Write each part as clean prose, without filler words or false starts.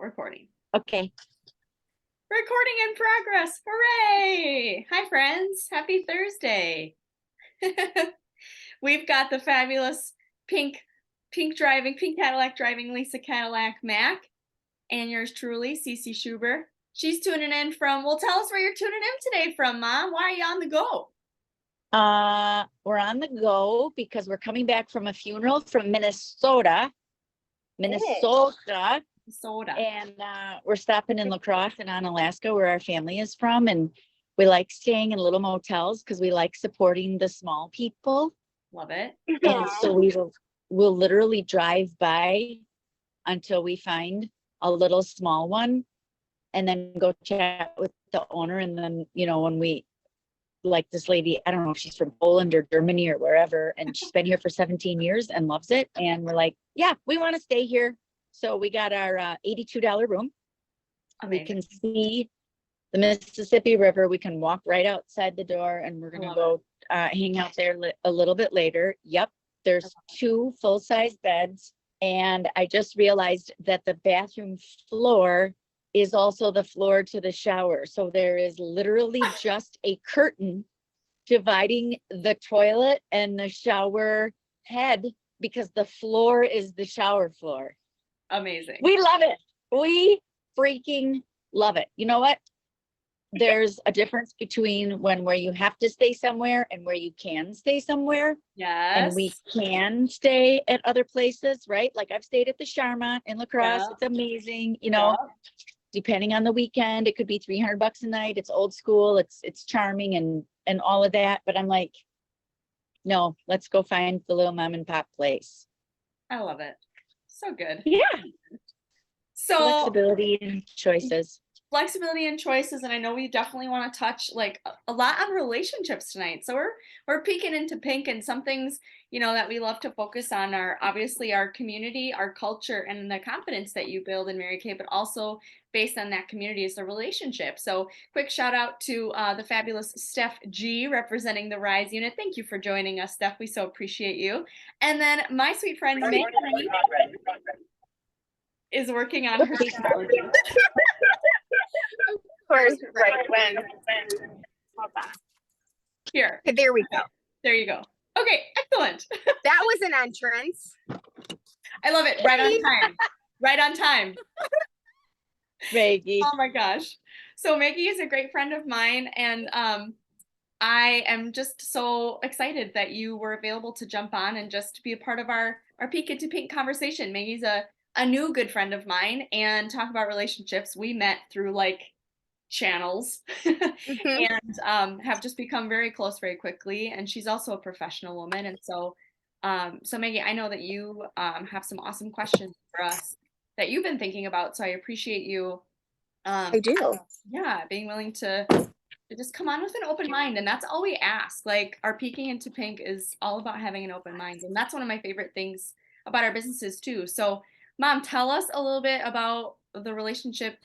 recording. Okay. Recording in progress. Hooray! Hi, friends. Happy Thursday. We've got the fabulous pink Cadillac driving Lisa Cadillac Mac, and yours truly, CeCi Schuber. She's tuning in from, well, tell us where you're tuning in today from, Mom. Why are you on the go? We're on the go because we're coming back from a funeral from Minnesota. And we're stopping in La Crosse and on Alaska, where our family is from. And we like staying in little motels because we like supporting the small people. Love it. And so we'll literally drive by until we find a little small one and then go chat with the owner. And then, you know, when we, like this lady, I don't know if she's from Poland or Germany or wherever, and she's been here for 17 years and loves it. And we're like, yeah, we want to stay here. So we got our $82 room. Amazing. We can see the Mississippi River. We can walk right outside the door, and we're going to go hang out there a little bit later. Yep. There's 2 full-size beds. And I just realized that the bathroom floor is also the floor to the shower. So there is literally just a curtain dividing the toilet and the shower head because the floor is the shower floor. Amazing. We love it. We freaking love it. You know what? There's a difference between where you have to stay somewhere and where you can stay somewhere. Yes. And we can stay at other places, right? Like I've stayed at the Charma in La Crosse. Yeah. It's amazing. You know, depending on the weekend, it could be $300 a night. It's old school. It's charming and all of that. But I'm like, no, let's go find the little mom and pop place. I love it. So good. Yeah. So flexibility and choices. And I know we definitely want to touch like a lot on relationships tonight. So we're peeking into pink, and some things, you know, that we love to focus on are obviously our community, our culture, and the confidence that you build in Mary Kay, but also based on that community is the relationship. So quick shout out to the fabulous Steph G representing the Rise unit. Thank you for joining us, Steph. We so appreciate you. And then my sweet friend Maggie is working on her technology. Of course, right when. Here. There we go. There you go. Okay, excellent. That was an entrance. I love it. Right on time. Right on time. Maggie. Oh my gosh. So Maggie is a great friend of mine, and I am just so excited that you were available to jump on and just be a part of our Peek into Pink conversation. Maggie's a new good friend of mine, and talk about relationships. We met through like channels and have just become very close very quickly. And she's also a professional woman. And so Maggie, I know that you have some awesome questions for us that you've been thinking about. So I appreciate you. I do. Yeah, being willing to just come on with an open mind. And that's all we ask. Like, our Peeking into Pink is all about having an open mind. And that's one of my favorite things about our businesses too. So Mom, tell us a little bit about the relationship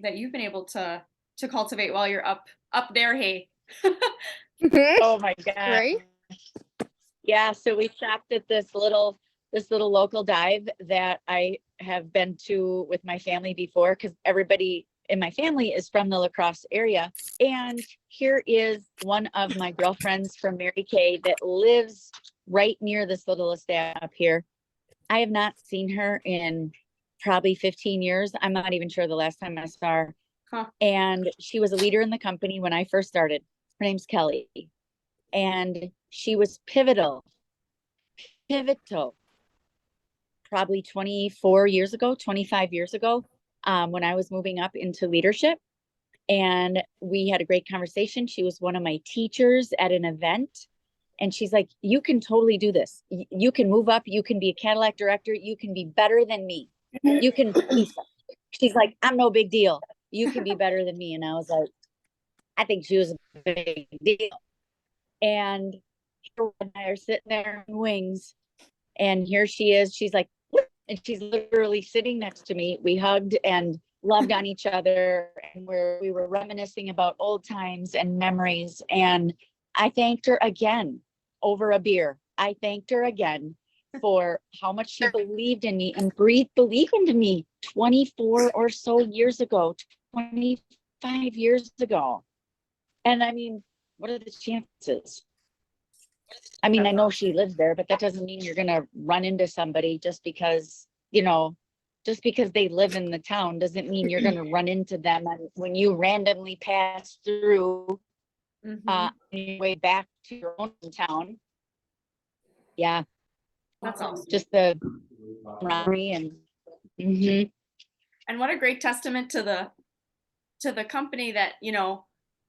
that you've been able to cultivate while you're up there. Hey. Oh my God. Right? Yeah. So we stopped at this little local dive that I have been to with my family before, because everybody in my family is from the La Crosse area. And here is one of my girlfriends from Mary Kay that lives right near this little estate up here. I have not seen her in probably 15 years. I'm not even sure the last time I saw her. Huh. And she was a leader in the company when I first started. Her name's Kelly. And she was pivotal, probably 25 years ago, when I was moving up into leadership. And we had a great conversation. She was one of my teachers at an event. And she's like, you can totally do this. You can move up. You can be a Cadillac director. You can be better than me. You can. She's like, I'm no big deal. You can be better than me. And I was like, I think she was a big deal. And her and I are sitting there in wings. And here she is. She's like, and she's literally sitting next to me. We hugged and loved on each other. And we were reminiscing about old times and memories. And I thanked her again over a beer. I thanked her again for how much she believed in me and breathed belief into me 24 or so years ago, 25 years ago. And I mean, what are the chances? I mean, I know she lives there, but that doesn't mean you're going to run into somebody just because, just because they live in the town doesn't mean you're going to run into them when you randomly pass through on your way back to your own town. Yeah. That's awesome. Just the camaraderie and And what a great testament to the company that,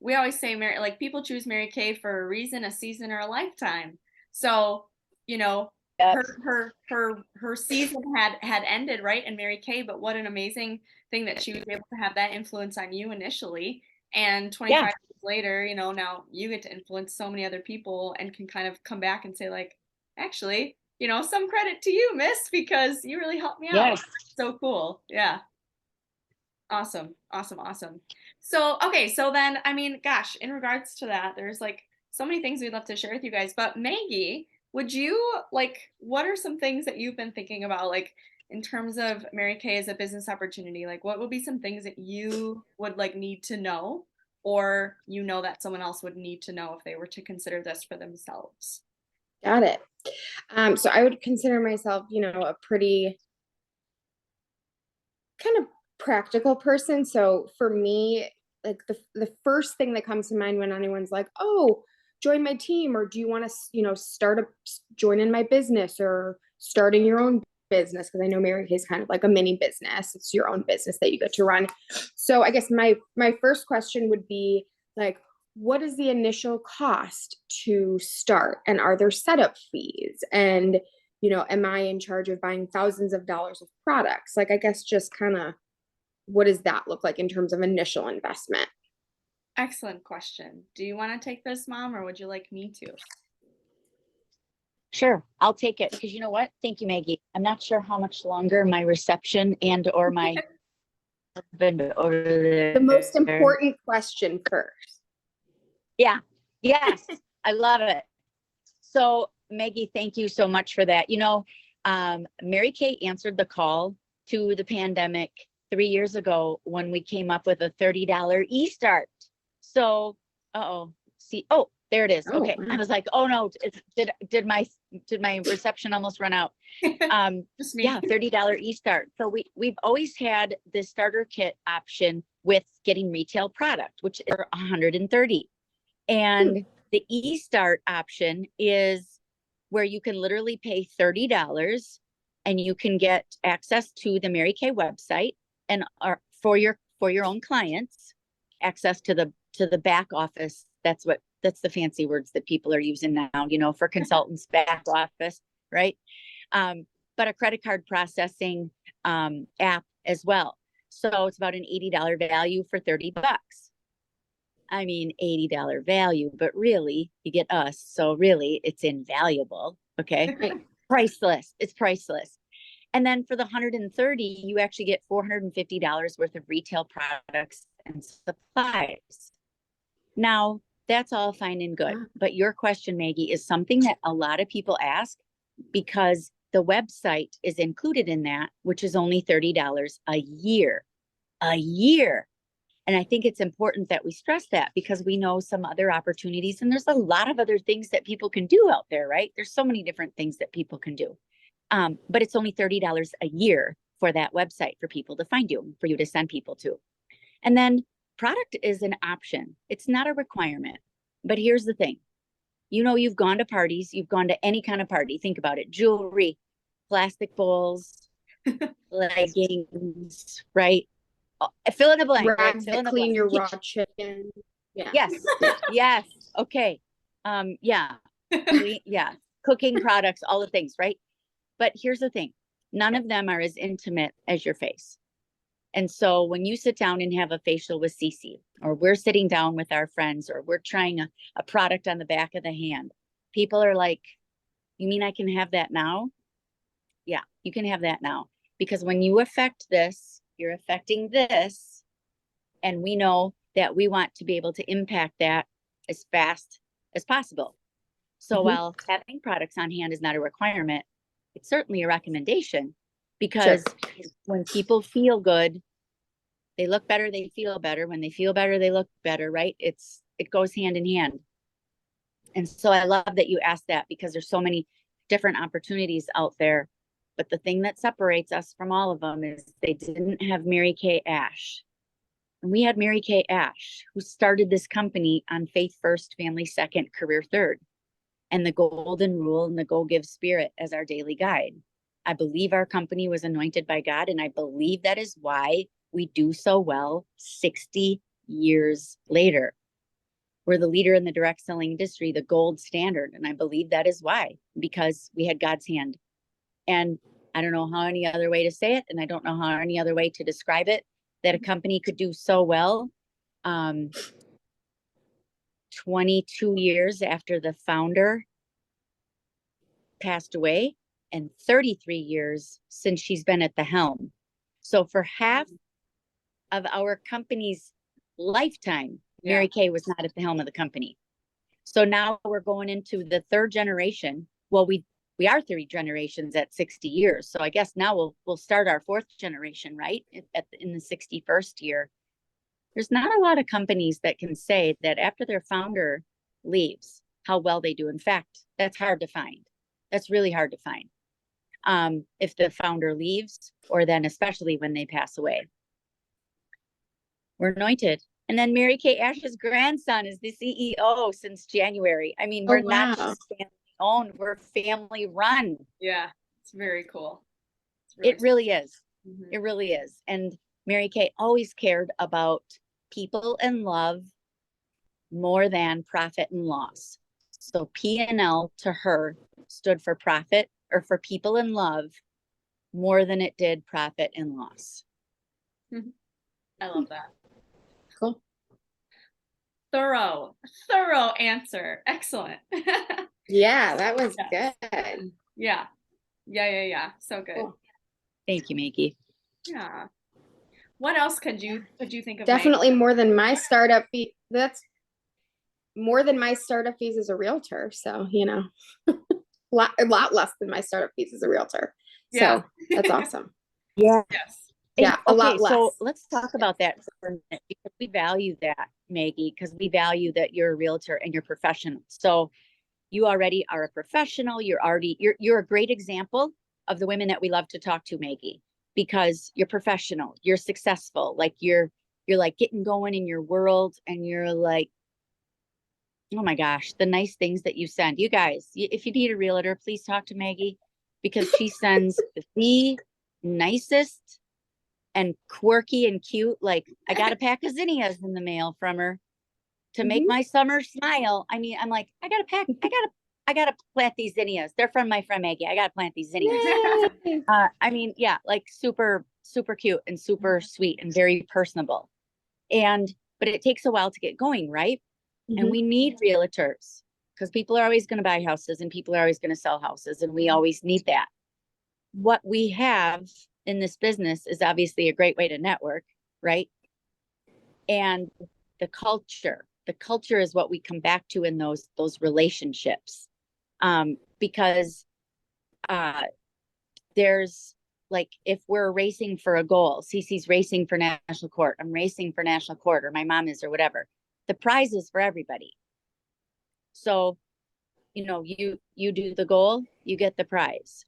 we always say like people choose Mary Kay for a reason, a season, or a lifetime. So, Yep. her season had ended, right, in Mary Kay, but what an amazing thing that she was able to have that influence on you initially. And 25 years later, now you get to influence so many other people and can kind of come back and say, like, actually, some credit to you, miss, because you really helped me out. Yes. So cool. Yeah. Awesome. So, okay. So then, I mean, gosh, in regards to that, there's like so many things we'd love to share with you guys, but Maggie, would you what are some things that you've been thinking about, like in terms of Mary Kay as a business opportunity? Like what would be some things that you would need to know, or that someone else would need to know if they were to consider this for themselves? Got it. So I would consider myself, a pretty kind of practical person. So for me, like the first thing that comes to mind when anyone's like, oh, join my team, or do you want to, join in my business or starting your own business? Because I know Mary Kay is kind of like a mini business. It's your own business that you get to run. So I guess my first question would be like, what is the initial cost to start? And are there setup fees? And, am I in charge of buying thousands of dollars of products? Like, I guess just kind of what does that look like in terms of initial investment? Excellent question. Do you want to take this, Mom, or would you like me to? Sure, I'll take it because you know what? Thank you, Maggie. I'm not sure how much longer my reception and or my husband over there. The most important question first. Yeah. Yes. I love it. So Maggie, thank you so much for that. Mary Kay answered the call to the pandemic 3 years ago when we came up with a $30 e-start. So, there it is. Oh, okay. wow. I was like, oh no, did my reception almost run out? Just me. Yeah, $30 e-start. So we've always had the starter kit option with getting retail product, which is $130. And the e-start option is where you can literally pay $30 and you can get access to the Mary Kay website and for your own clients, access to the back office. That's the fancy words that people are using now, for consultants, back office, right? But a credit card processing app as well. So it's about an $80 value for $30. I mean, $80 value, but really you get us. So really it's invaluable. Okay. Priceless. It's priceless. And then for the $130, you actually get $450 worth of retail products and supplies. Now that's all fine and good. But your question, Maggie, is something that a lot of people ask because the website is included in that, which is only $30 a year. And I think it's important that we stress that because we know some other opportunities and there's a lot of other things that people can do out there, right? There's so many different things that people can do. But it's only $30 a year for that website for people to find you, for you to send people to. And then product is an option. It's not a requirement. But here's the thing. You've gone to parties, you've gone to any kind of party. Think about it. Jewelry, plastic bowls, leggings, right? Fill in the blank. Rags Fill in that the clean blank. your raw chicken. Yeah. Yes. Yes. Okay. Yeah. Yeah. Cooking products, all the things, right? But here's the thing. None of them are as intimate as your face. And so when you sit down and have a facial with CeCi, or we're sitting down with our friends, or we're trying a product on the back of the hand, people are like, you mean I can have that now? Yeah, you can have that now. Because when you affect this, you're affecting this. And we know that we want to be able to impact that as fast as possible. So while having products on hand is not a requirement, it's certainly a recommendation, because when people feel good, they look better, they feel better. When they feel better, they look better, right? It goes hand in hand. And so I love that you asked that, because there's so many different opportunities out there. But the thing that separates us from all of them is they didn't have Mary Kay Ash. And we had Mary Kay Ash, who started this company on faith first, family second, career third, and the golden rule and the go give spirit as our daily guide. I believe our company was anointed by God, and I believe that is why we do so well 60 years later. We're the leader in the direct selling industry, the gold standard. And I believe that is why, because we had God's hand. And I don't know how any other way to say it. And I don't know how any other way to describe it, that a company could do so well. 22 years after the founder passed away, and 33 years since she's been at the helm. So for half of our company's lifetime, Mary Kay was not at the helm of the company. So now we're going into the third generation. Well, we are 3 generations at 60 years. So I guess now we'll start our 4th generation, right? In the 61st year. There's not a lot of companies that can say that after their founder leaves, how well they do. In fact, that's hard to find. That's really hard to find. If the founder leaves, or then especially when they pass away. We're anointed. And then Mary Kay Ash's grandson is the CEO since January. I mean, we're not just family owned, we're family run. Yeah, it's very cool. It really is. It really is. And Mary Kay always cared about people and love more than profit and loss. So P&L to her stood for profit, or for people and love, more than it did profit and loss. I love that. Cool. Thorough answer. Excellent. Yeah, that was good. Yeah. So good. Cool. Thank you, Maggie. Yeah. What else could you think of? Definitely more than my startup fee. That's more than my startup fees as a realtor. So, a lot less than my startup fees as a realtor. Yeah. So that's awesome. Yeah. Yes. Yeah, a lot less. So let's talk about that for a minute, because we value that, Maggie, because we value that you're a realtor and you're professional. So you already are a professional. You're a great example of the women that we love to talk to, Maggie, because you're professional, you're successful, like you're like getting going in your world, and you're like, oh my gosh, the nice things that you send. You guys, if you need a realtor, please talk to Maggie, because she sends the nicest and quirky and cute. Like, I got a pack of zinnias in the mail from her to make my summer smile. I mean, I'm like, I gotta plant these zinnias. They're from my friend Maggie. I gotta plant these zinnias. I mean, yeah, like super, super cute and super sweet and very personable. But it takes a while to get going, right? And we need realtors, because people are always going to buy houses and people are always going to sell houses, and we always need that. What we have in this business is obviously a great way to network, right? And the culture is what we come back to in those relationships. Because there's, like, if we're racing for a goal, CeCi's racing for national court, I'm racing for national court, or my mom is, or whatever, the prize is for everybody. So, you do the goal, you get the prize.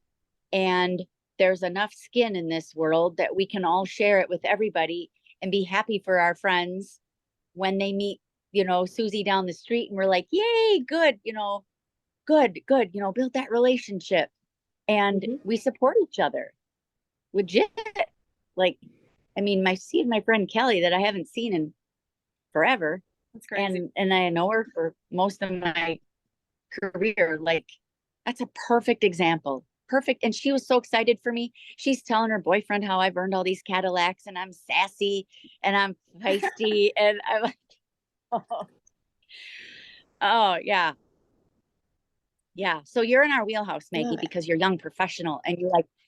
And there's enough skin in this world that we can all share it with everybody and be happy for our friends when they meet, Susie down the street, and we're like, yay, good, good, build that relationship. And we support each other. Legit. Like, I mean, my friend Kelly, that I haven't seen in forever. That's crazy. And I know her for most of my career. Like, that's a perfect example. Perfect. And she was so excited for me. She's telling her boyfriend how I've earned all these Cadillacs, and I'm sassy and I'm feisty. And I'm like, oh yeah. Yeah. So you're in our wheelhouse, Maggie, because you're young, professional, and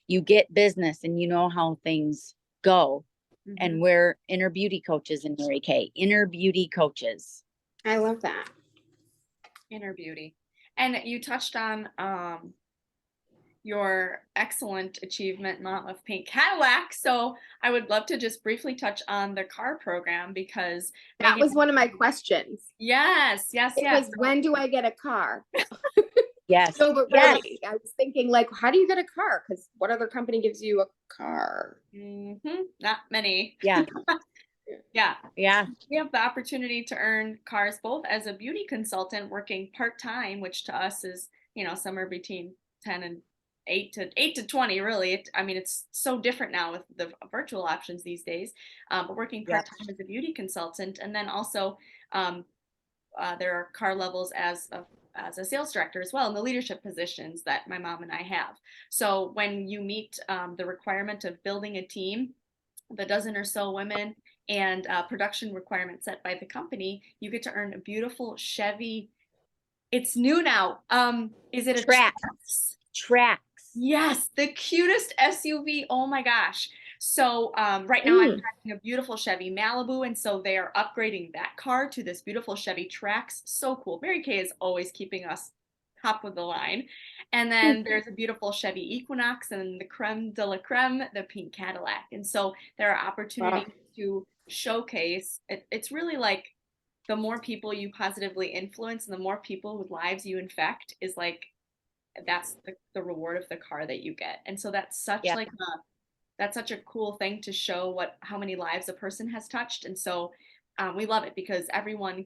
you get business and you know how things go. And we're inner beauty coaches in Mary Kay. Inner beauty coaches. I love that. Inner beauty. And you touched on your excellent achievement, Mom of Pink Cadillac. So I would love to just briefly touch on the car program because That Maggie, was one of my questions. yes, yes, It yes. was, when do I get a car? Yes. No, but Yes. really, I was thinking, like, how do you get a car? Because what other company gives you a car? Not many. Yeah. Yeah. Yeah. We have the opportunity to earn cars both as a beauty consultant working part-time, which to us is, somewhere between 10 and 8 to 20, really. I mean, it's so different now with the virtual options these days. But working Yep. part-time as a beauty consultant, and then also um, there are car levels as a sales director as well in the leadership positions that my mom and I have. So when you meet the requirement of building a team, the dozen or so women, and production requirements set by the company, you get to earn a beautiful Chevy. It's new now. Is it a Tracks. Tracks. Yes, the cutest SUV. Oh my gosh. So right now I'm driving a beautiful Chevy Malibu, and so they are upgrading that car to this beautiful Chevy Trax. So cool. Mary Kay is always keeping us top of the line. And then there's a beautiful Chevy Equinox and the creme de la creme, the pink Cadillac. And so there are opportunities to showcase. It's really like the more people you positively influence and the more people whose lives you infect is like that's the reward of the car that you get. And so that's such Yeah. like that's such a cool thing to show how many lives a person has touched. And so we love it because everyone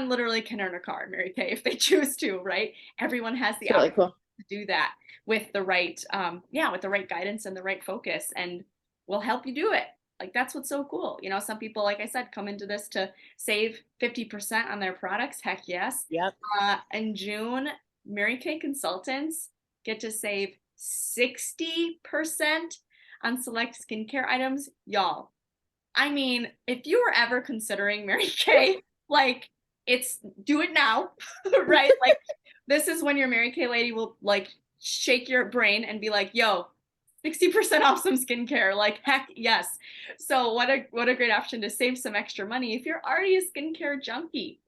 literally can earn a car, Mary Kay, if they choose to, right? Everyone has the Really opportunity cool. to do that with the right with the right guidance and the right focus, and we'll help you do it. Like that's what's so cool. Some people, like I said, come into this to save 50% on their products. Heck yes. Yep. In June, Mary Kay consultants get to save 60% on select skincare items. Y'all, I mean, if you were ever considering Mary Kay, like do it now, right? Like this is when your Mary Kay lady will like shake your brain and be like, yo, 60% off some skincare. Like heck yes. So what a great option to save some extra money if you're already a skincare junkie.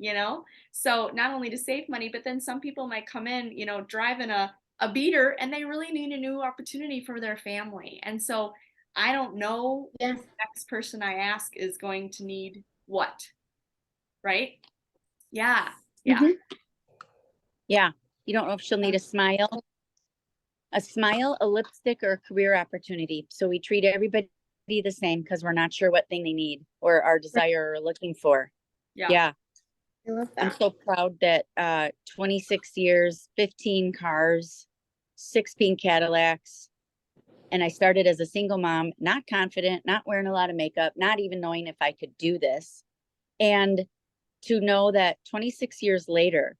So not only to save money, but then some people might come in, driving a beater and they really need a new opportunity for their family. And so I don't know Yeah. the next person I ask is going to need what, right? Yeah. Yeah. Mhm. Yeah. You don't know if she'll need a smile, a lipstick, or a career opportunity. So we treat everybody the same because we're not sure what thing they need or our desire or looking for. Yeah. Yeah. I love I'm that. so proud that 26 years, 15 cars, 6 pink Cadillacs. And I started as a single mom, not confident, not wearing a lot of makeup, not even knowing if I could do this. And to know that 26 years later,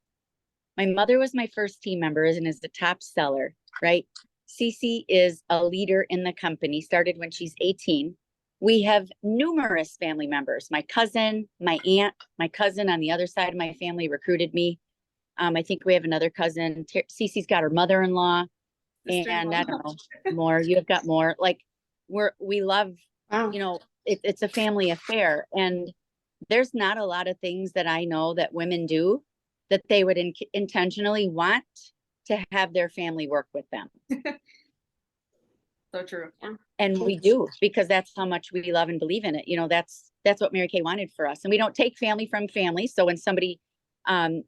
my mother was my first team member and is the top seller, right? CeCi is a leader in the company, started when she's 18. We have numerous family members. My cousin, my aunt, my cousin on the other side of my family recruited me. I think we have another cousin. CeCi's got her mother-in-law, and I don't know, more. You have got more. Like we love, Wow. it's a family affair. And there's not a lot of things that I know that women do that they would intentionally want to have their family work with them. So true. And we do, because that's how much we love and believe in it. That's what Mary Kay wanted for us. And we don't take family from family. So when somebody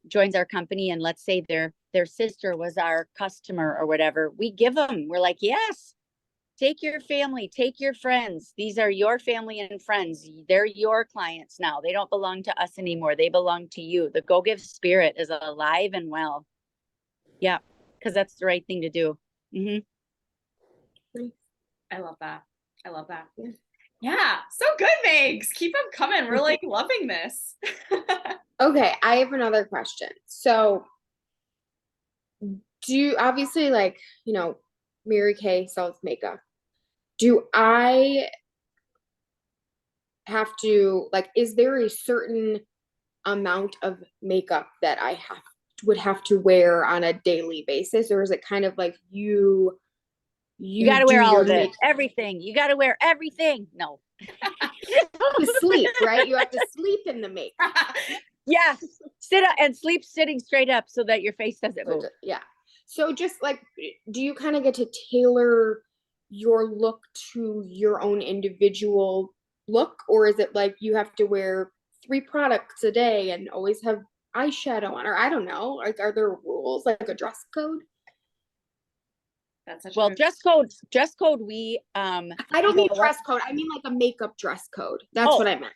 joins our company and let's say their sister was our customer or whatever, we give them, we're like, yes, take your family, take your friends. These are your family and friends. They're your clients now. They don't belong to us anymore. They belong to you. The Go Give spirit is alive and well. Yeah, because that's the right thing to do. Mm-hmm. I love that. I love that. Yeah. So good, Megs. Keep them coming. We're like loving this. Okay, I have another question. So obviously, like, Mary Kay sells makeup. Do I have to, like, is there a certain amount of makeup that I would have to wear on a daily basis, or is it kind of like you got to wear all of it, makeup everything. You got to wear everything. No. to sleep, right? You have to sleep in the makeup. Yeah, sit up and sleep sitting straight up so that your face doesn't move. Yeah. So just like, do you kind of get to tailor your look to your own individual look, or is it like you have to wear 3 products a day and always have eyeshadow on, or I don't know, like are there rules, like a dress code? That's such a Well, good. dress code, we, I don't mean dress code, I mean like a makeup dress code. That's oh, what I meant.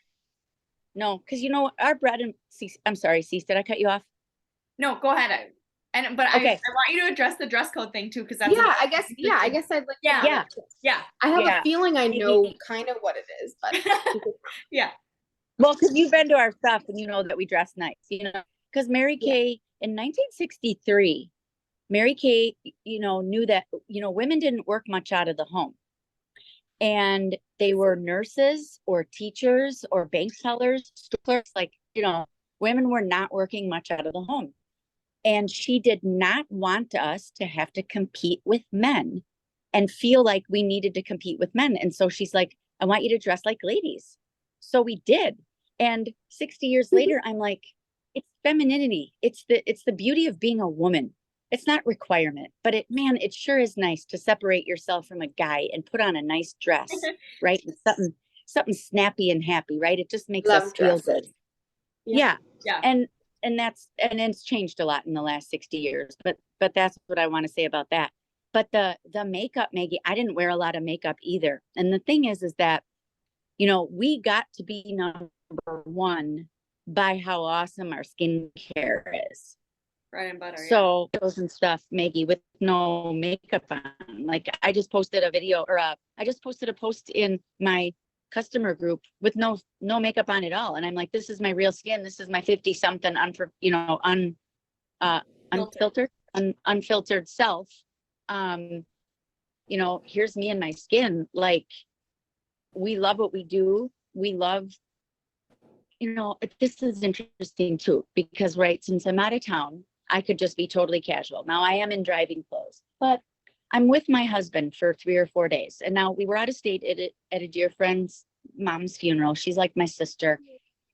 no, because our bread and I'm sorry, Cease, did I cut you off? No, go ahead. But I Okay. want you to address the dress code thing too, because that's Yeah, I guess I'd like to Yeah. know Yeah. that too. yeah, I have Yeah. a feeling I know kind of what it is, but yeah. Well, because you've been to our stuff and you know that we dress nice, because Mary Yeah. Kay in 1963, Mary Kay, knew that, women didn't work much out of the home. And they were nurses or teachers or bank tellers, store clerks, like, women were not working much out of the home. And she did not want us to have to compete with men and feel like we needed to compete with men. And so she's like, I want you to dress like ladies. So we did. And 60 years later, I'm like, it's femininity. It's the beauty of being a woman. It's not requirement, but it sure is nice to separate yourself from a guy and put on a nice dress, right? And something snappy and happy, right? It just makes us love feel dresses. good. Yeah. Yeah. And it's changed a lot in the last 60 years, but that's what I want to say about that. But the makeup, Maggie, I didn't wear a lot of makeup either. And the thing is that, we got to be number one by how awesome our skincare is. Bread and butter. So those and stuff, Maggie, with no makeup on. Like I just posted a video I just posted a post in my customer group with no makeup on at all. And I'm like, this is my real skin. This is my 50 something unfiltered self. Here's me and my skin. Like we love what we do. We love, this is interesting too, because right, since I'm out of town, I could just be totally casual. Now I am in driving clothes, but I'm with my husband for 3 or 4 days. And now we were out of state at a dear friend's mom's funeral. She's like my sister.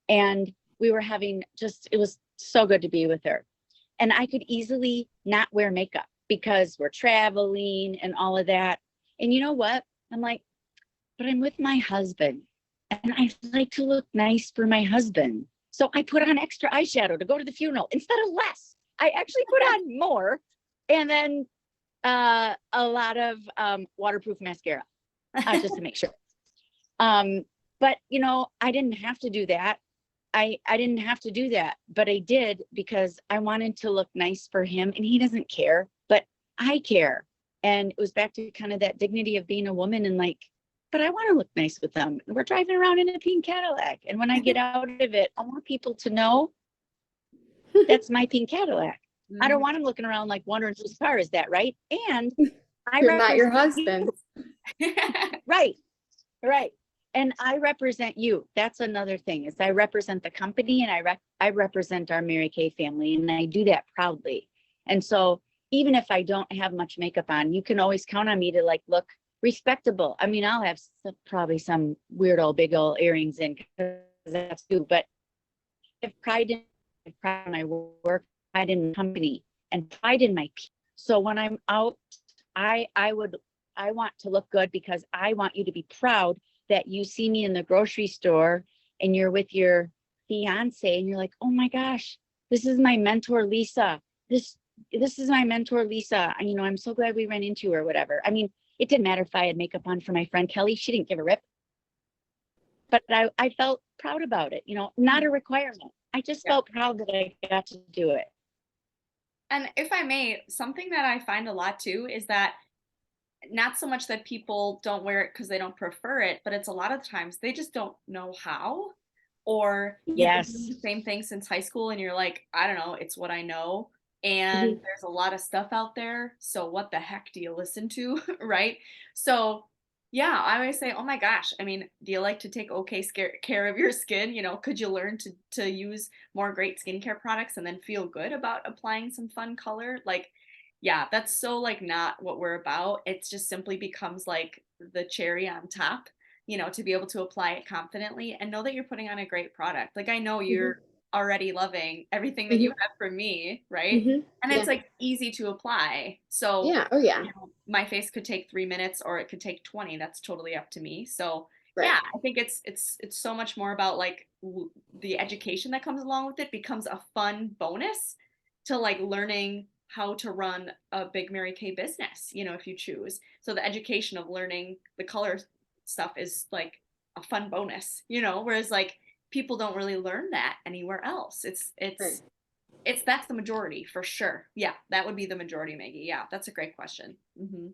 And we were it was so good to be with her. And I could easily not wear makeup because we're traveling and all of that. And you know what? I'm like, but I'm with my husband and I like to look nice for my husband. So I put on extra eyeshadow to go to the funeral instead of less. I actually put on more. And then a lot of waterproof mascara just to make sure. But I didn't have to do that. I didn't have to do that, but I did because I wanted to look nice for him and he doesn't care, but I care. And it was back to kind of that dignity of being a woman and like, but I want to look nice with them. We're driving around in a pink Cadillac. And when I get out of it, I want people to know that's my pink Cadillac. I don't want him looking around like wondering whose car is that, right? And You're not your husband. Right. And I represent you. That's another thing is I represent the company and I represent our Mary Kay family and I do that proudly. And so even if I don't have much makeup on, you can always count on me to like look respectable. I mean, I'll have probably some weird old big old earrings in because that's too, but I have pride in my work, pride in the company and pride in my people. So when I'm out, I want to look good because I want you to be proud that you see me in the grocery store and you're with your fiance and you're like, oh my gosh, this is my mentor, Lisa. This is my mentor, Lisa. And, I'm so glad we ran into her or whatever. I mean, it didn't matter if I had makeup on for my friend Kelly. She didn't give a rip. But I felt proud about it, not a requirement. I just felt proud that I got to do it. And if I may, something that I find a lot too is that not so much that people don't wear it because they don't prefer it, but it's a lot of times they just don't know how. Or you've been doing the same thing since high school and you're like, I don't know, it's what I know. And there's a lot of stuff out there. So what the heck do you listen to? Right. So yeah, I always say, oh my gosh, I mean, do you like to take care of your skin? Could you learn to use more great skincare products and then feel good about applying some fun color? Like, yeah, that's so like not what we're about. It just simply becomes like the cherry on top, to be able to apply it confidently and know that you're putting on a great product. Like I know you're already loving everything that you have from me, right? Hmm. And Yeah. it's like easy to apply. So, Yeah. Oh yeah. you know, my face could take 3 minutes or it could take 20. That's totally up to me. So, Right. yeah, I think it's so much more about like the education that comes along with it becomes a fun bonus to like learning how to run a big Mary Kay business, you know, if you choose. So the education of learning the color stuff is like a fun bonus, you know, whereas like people don't really learn that anywhere else. Right. It's that's the majority for sure. Yeah, that would be the majority, Maggie. Yeah, that's a great question.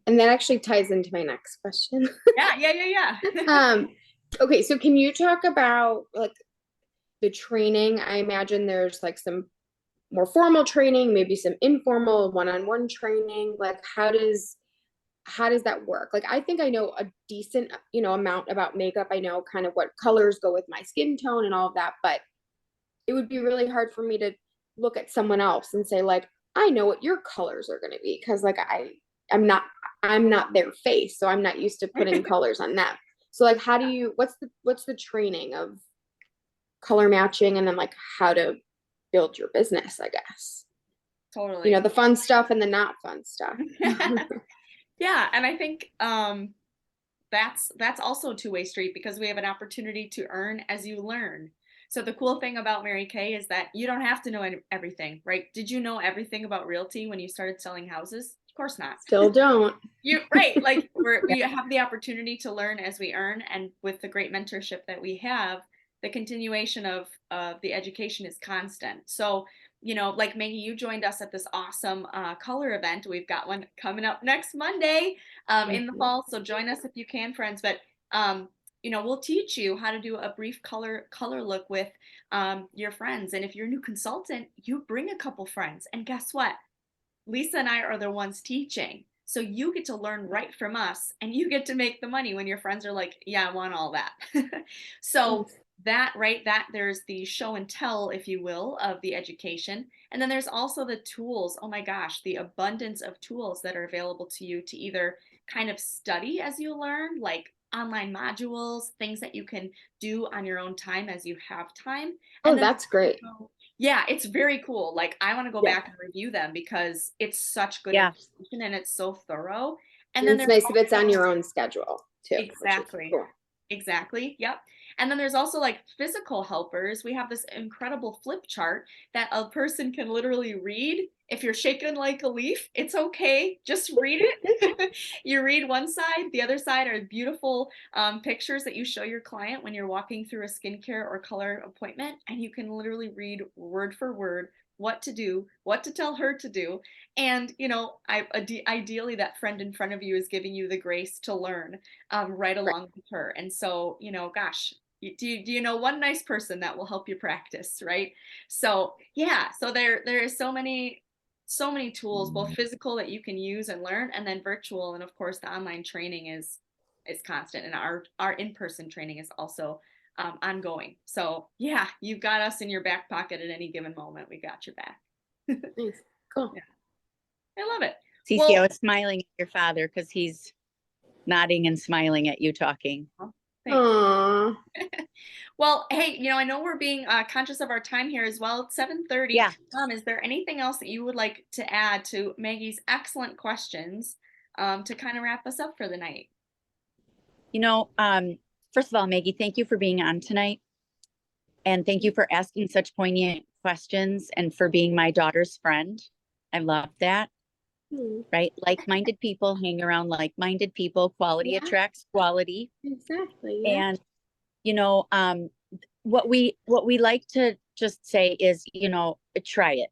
And that actually ties into my next question. Yeah. Okay, so can you talk about like the training? I imagine there's like some more formal training, maybe some informal one-on-one training. Like how does that work? Like I think I know a decent, amount about makeup. I know kind of what colors go with my skin tone and all of that, but it would be really hard for me to look at someone else and say like, I know what your colors are going to be because like I'm not their face, so I'm not used to putting colors on them. So like how do you what's the training of color matching and then like how to build your business, I guess. Totally. The fun stuff and the not fun stuff. Yeah, and I think that's also a two-way street because we have an opportunity to earn as you learn. So the cool thing about Mary Kay is that you don't have to know everything, right? Did you know everything about realty when you started selling houses? Of course not. Still don't. You right, like we have the opportunity to learn as we earn, and with the great mentorship that we have, the continuation of the education is constant. So, you know, like Maggie, you joined us at this awesome color event. We've got one coming up next Monday in the fall. So join us if you can, friends. But you know, we'll teach you how to do a brief color look with your friends. And if you're a new consultant, you bring a couple friends. And guess what? Lisa and I are the ones teaching. So you get to learn right from us and you get to make the money when your friends are like, yeah, I want all that. So that, right, that there's the show and tell, if you will, of the education. And then there's also the tools. Oh my gosh, the abundance of tools that are available to you to either kind of study as you learn, like online modules, things that you can do on your own time as you have time. Oh, And then that's great. yeah, it's very cool. Like I want to go Yeah. back and review them because it's such good Yeah. information and it's so thorough. And And then it's there's nice that it's on also your own schedule too, which is exactly. cool. Exactly. Yep. And then there's also like physical helpers. We have this incredible flip chart that a person can literally read. If you're shaking like a leaf, it's okay. Just read it. You read one side, the other side are beautiful pictures that you show your client when you're walking through a skincare or color appointment. And you can literally read word for word what to do, what to tell her to do. And, you know, ideally, that friend in front of you is giving you the grace to learn right Right. along with her. And so, you know, gosh, do you know one nice person that will help you practice, right? So yeah, so there are so many tools, both physical that you can use and learn, and then virtual, and of course the online training is constant, and our in-person training is also ongoing. So yeah, you've got us in your back pocket at any given moment. We got your back. Nice. Cool. Yeah, I love it. CeCi, I Well, was smiling at your father because he's nodding and smiling at you talking. thanks. Aww. Well, hey, you know, I know we're being conscious of our time here as well. It's 7:30. Yeah. Is there anything else that you would like to add to Maggie's excellent questions to kind of wrap us up for the night? You know, first of all, Maggie, thank you for being on tonight. And thank you for asking such poignant questions and for being my daughter's friend. I love that. Right? Like-minded people hang around like-minded people. Quality Yeah, attracts quality. exactly. Yeah. And, you know, what we like to just say is, you know, try it.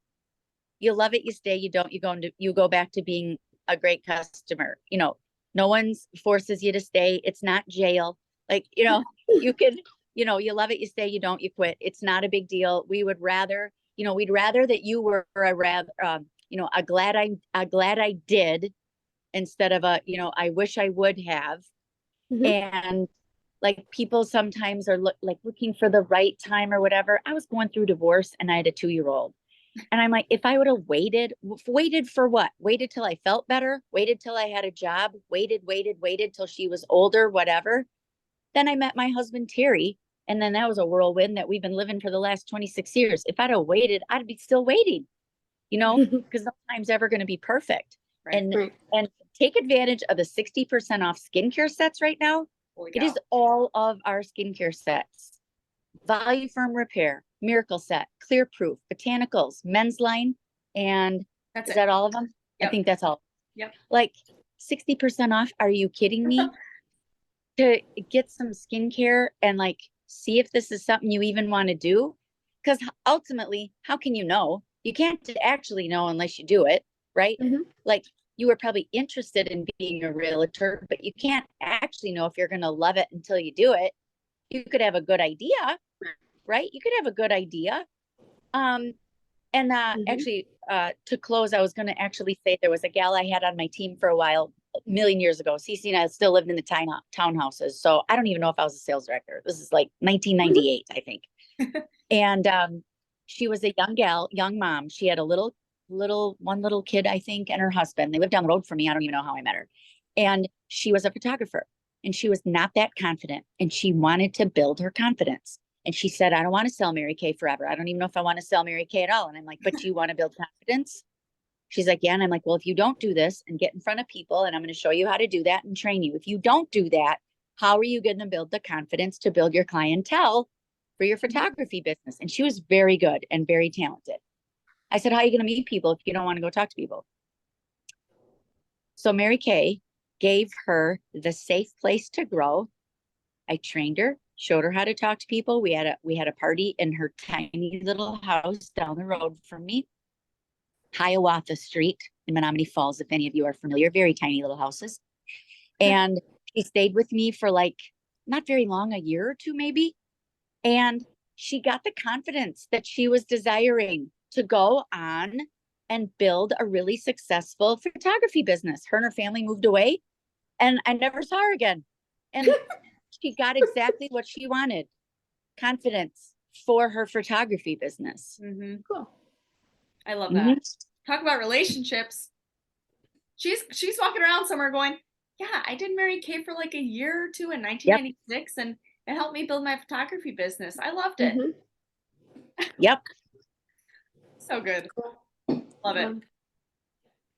You love it, you stay, you don't, you go back to being a great customer. You know, no one's forces you to stay. It's not jail. Like, you know, you can, you know, you love it, you stay, you don't, you quit. It's not a big deal. We would rather, you know, we'd rather that you were a rather, you know, a glad I did instead of a, you know, I wish I would have. Mhm. And like people sometimes are looking for the right time or whatever. I was going through divorce and I had a 2-year-old. And I'm like, if I would have waited for what? Waited till I felt better, waited till I had a job, waited till she was older, whatever. Then I met my husband, Terry, And then that was a whirlwind that we've been living for the last 26 years. If I'd have waited, I'd be still waiting, because no time's ever going to be perfect. Right. And Right. and take advantage of the 60% off skincare sets right now. Holy It cow. is all of our skincare sets. Volume Firm Repair, Miracle Set, Clear Proof, Botanicals, Men's Line, and That's is it. that all of them? Yep. I think that's all. Yep. Like 60% off. Are you kidding me? To get some skincare and like see if this is something you even want to do. Because ultimately, how can you know? You can't actually know unless you do it, right? Mhm. Like you were probably interested in being a realtor, but you can't actually know if you're going to love it until you do it. You could have a good idea, right? You could have a good idea. And Mhm. actually, to close, I was going to actually say there was a gal I had on my team for a while, a million years ago. CeCi and I still lived in the townhouses. So I don't even know if I was a sales director. This is like 1998, I think. And she was a young gal, young mom. She had a one little kid, I think, and her husband. They lived down the road from me. I don't even know how I met her. And she was a photographer and she was not that confident and she wanted to build her confidence. And she said, I don't want to sell Mary Kay forever. I don't even know if I want to sell Mary Kay at all. And I'm like, but do you want to build confidence? She's like, yeah. And I'm like, well, if you don't do this and get in front of people, and I'm going to show you how to do that and train you. If you don't do that, how are you going to build the confidence to build your clientele for your photography business? And she was very good and very talented. I said, how are you going to meet people if you don't want to go talk to people? So Mary Kay gave her the safe place to grow. I trained her, showed her how to talk to people. We had a party in her tiny little house down the road from me, Hiawatha Street in Menominee Falls, if any of you are familiar, very tiny little houses. And she stayed with me for like not very long, a year or two maybe. And she got the confidence that she was desiring to go on and build a really successful photography business. Her and her family moved away and I never saw her again. And she got exactly what she wanted, confidence for her photography business. Mhm. Cool. I love Mhm. that. Talk about relationships. She's walking around somewhere going, yeah, I did Mary Kay for like a year or two in 1996 and it helped me build my photography business. I loved it. Mhm. Yep. So good. Cool. Love it.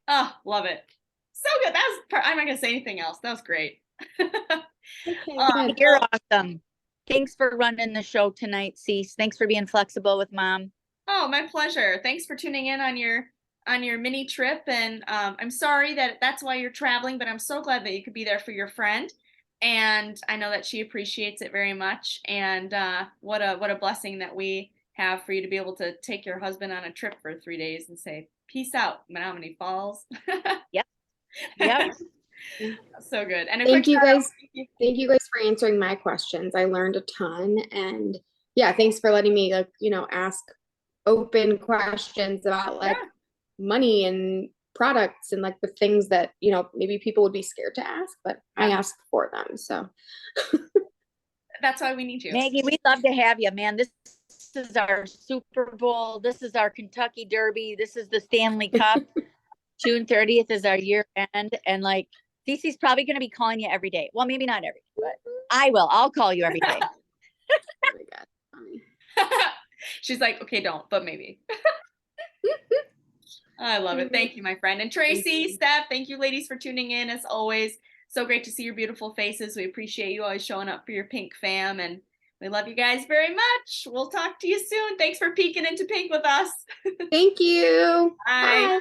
Oh, love it. So good. I'm not gonna say anything else. That was great. Okay, Um, good. You're awesome. Thanks for running the show tonight, Cease. Thanks for being flexible with mom. Oh, my pleasure. Thanks for tuning in on your mini trip, and I'm sorry that that's why you're traveling, but I'm so glad that you could be there for your friend, and I know that she appreciates it very much. And what a blessing that we have for you to be able to take your husband on a trip for 3 days and say peace out, Menominee Falls. Yep. Yep. So good. And a Thank quick you shout out. guys. Thank you guys for answering my questions. I learned a ton, and yeah, thanks for letting me ask open questions about like Yeah, money and products and like the things that maybe people would be scared to ask, but I Yeah. asked for them. So that's why we need you. Maggie, we'd love to have you, man. This is our Super Bowl. This is our Kentucky Derby. This is the Stanley Cup. June 30th is our year end. And like, CeCi's probably going to be calling you every day. Well, maybe not every day, but I will. I'll call you every day. oh my God, funny. She's like, okay, don't, but maybe. I love it. Thank you, my friend. And Tracy, Steph, thank you, ladies, for tuning in as always. So great to see your beautiful faces. We appreciate you always showing up for your pink fam, and we love you guys very much. We'll talk to you soon. Thanks for peeking into pink with us. Thank you. Bye. Bye.